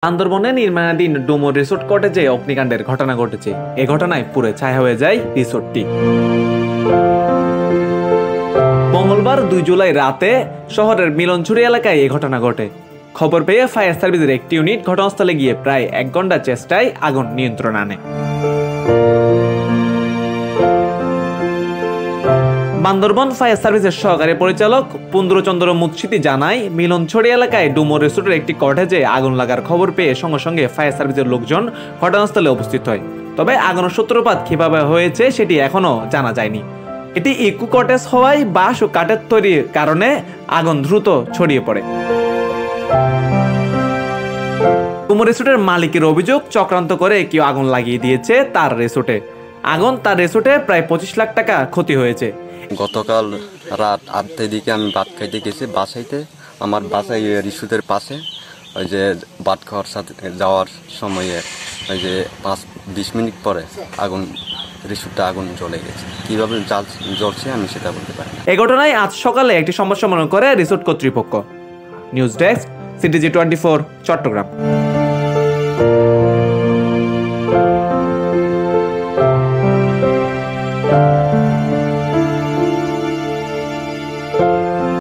বান্দরবনে নির্মাণাধীন ডুমুর রিসোর্ট কটেজে অগ্নিকাণ্ডের ঘটনা ঘটেছে। এ ঘটনায় পুড়ে ছায়া হয়ে যায় রিসোর্টটি। মঙ্গলবার 2 জুলাই রাতে শহরের মিলনছড়ি এলাকায় এই ঘটনা ঘটে। খবর পেয়ে ফায়ার সার্ভিসের একটি ইউনিট ঘটনাস্থলে গিয়ে প্রায় 1 ঘন্টা চেষ্টায় আগুন নিয়ন্ত্রণ আনে। বান্দরবন ফায়ার সার্ভিসের সহকারী পরিচালক পুন্দ্রচন্দ্র মুৎসিতি জানায়, মিলনছড়ি এলাকায় ডুমুর রিসোর্টের একটি কটেজে আগুন লাগার খবর পেয়ে সঙ্গে সঙ্গে ফায়ার সার্ভিসের লোকজন ঘটনাস্থলে উপস্থিত হয়। তবে আগুনের সূত্রপাত কিভাবে হয়েছে সেটি এখনো জানা যায়নি। এটি ইকো কটেজ হওয়ায় বাঁশ ও কাঠের তৈরির কারণে আগুন দ্রুত ছড়িয়ে পড়ে। ডুমুর রিসোর্টের মালিকের অভিযোগ, চক্রান্ত করে কেউ আগুন লাগিয়ে দিয়েছে তার রিসোর্টে। তার রিসোর্টে প্রায় 25 লাখ টাকা ক্ষতি হয়েছে। গতকাল রাত 8টার দিকে আমি ভাত খাইতে গেছি বাসাইতে। আমার বাসায় রিসোর্টের পাশে ওই যে ভাত খাওয়ার সাথে যাওয়ার সময়ে ওই যে 5-20 মিনিট পরে রিসোর্টে আগুন জ্বলে গেছে। কিভাবে জ্বলছে আমি সেটা বলতে পারি। এই ঘটনায় আজ সকালে একটি সংবাদ সম্মেলন করে রিসোর্ট কর্তৃপক্ষ। News desk, CTG 24, Chittagong.